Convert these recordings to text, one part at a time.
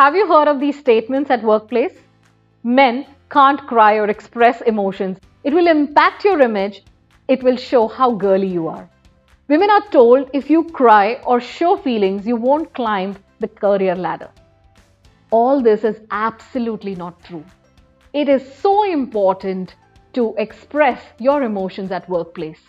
Have you heard of these statements at workplace? Men can't cry or express emotions. It will impact your image. It will show how girly you are. Women are told if you cry or show feelings, you won't climb the career ladder. All this is absolutely not true. It is so important to express your emotions at workplace.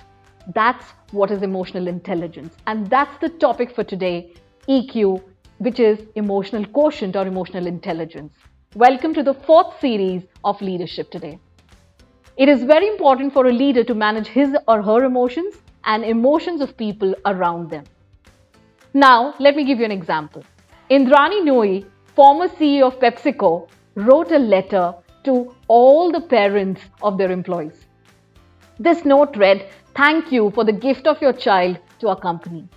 That's what is emotional intelligence. And that's the topic for today, EQ, which is emotional quotient or emotional intelligence. Welcome to the fourth series of leadership today. It is very important for a leader to manage his or her emotions and emotions of people around them. Now, let me give you an example. Indrani Noy, former CEO of PepsiCo, wrote a letter to all the parents of their employees. This note read, "Thank you for the gift of your child to our company."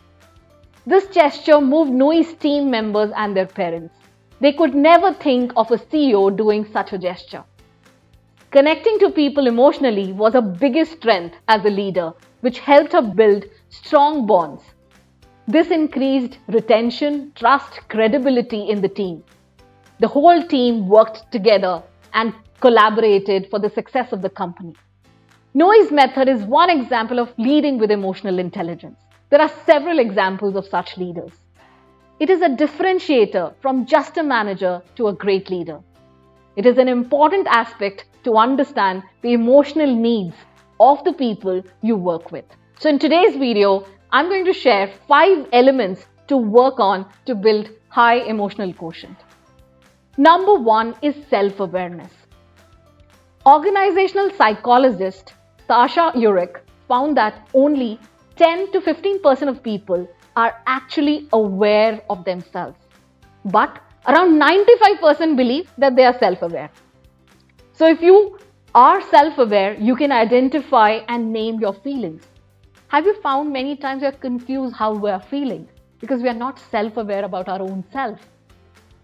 This gesture moved Noy's team members and their parents. They could never think of a CEO doing such a gesture. Connecting to people emotionally was her biggest strength as a leader, which helped her build strong bonds. This increased retention, trust, credibility in the team. The whole team worked together and collaborated for the success of the company. Noy's method is one example of leading with emotional intelligence. There are several examples of such leaders. It is a differentiator from just a manager to a great leader. It is an important aspect to understand the emotional needs of the people you work with. So in today's video, I'm going to share 5 elements to work on to build high emotional quotient. Number 1 is self-awareness. Organizational psychologist Tasha Eurich found that only 10 to 15% of people are actually aware of themselves. But around 95% believe that they are self-aware. So if you are self-aware, you can identify and name your feelings. Have you found many times we are confused how we are feeling because we are not self-aware about our own self?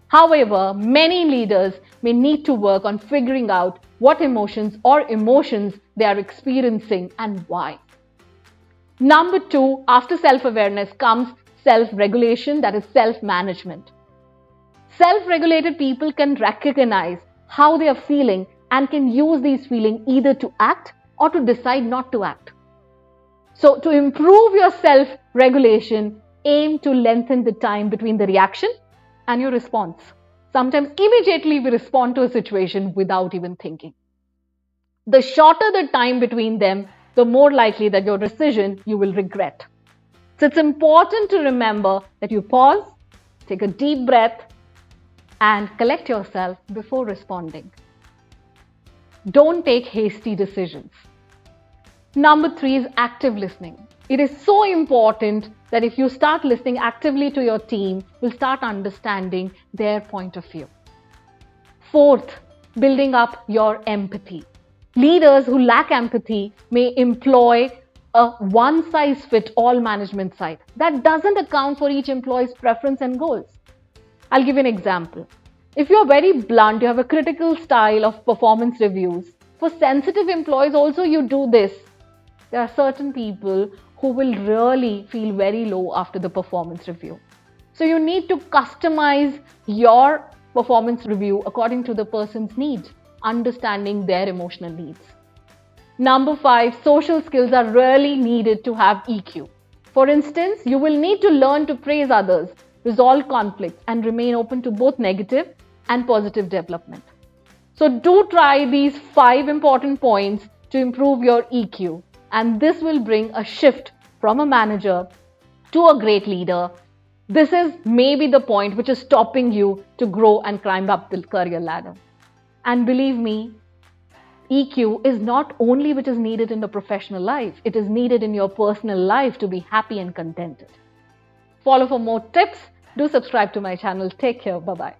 However, many leaders may need to work on figuring out what emotions they are experiencing and why. Number 2, after self-awareness comes self-regulation, that is self-management. Self-regulated people can recognize how they are feeling and can use these feelings either to act or to decide not to act. So to improve your self-regulation, aim to lengthen the time between the reaction and your response. Sometimes immediately we respond to a situation without even thinking. The shorter the time between them, the more likely that your decision you will regret. So it's important to remember that you pause, take a deep breath, and collect yourself before responding. Don't take hasty decisions. Number 3 is active listening. It is so important that if you start listening actively to your team, you'll start understanding their point of view. 4th, building up your empathy. Leaders who lack empathy may employ a one-size-fits-all management side. That doesn't account for each employee's preference and goals. I'll give you an example. If you're very blunt, you have a critical style of performance reviews. For sensitive employees also you do this. There are certain people who will really feel very low after the performance review. So you need to customize your performance review according to the person's needs, understanding their emotional needs. Number 5, social skills are really needed to have EQ. For instance, you will need to learn to praise others, resolve conflicts, and remain open to both negative and positive development. So do try these 5 important points to improve your EQ. And this will bring a shift from a manager to a great leader. This is maybe the point which is stopping you to grow and climb up the career ladder. And believe me, EQ is not only which is needed in the professional life, it is needed in your personal life to be happy and contented. Follow for more tips. Do subscribe to my channel. Take care. Bye-bye.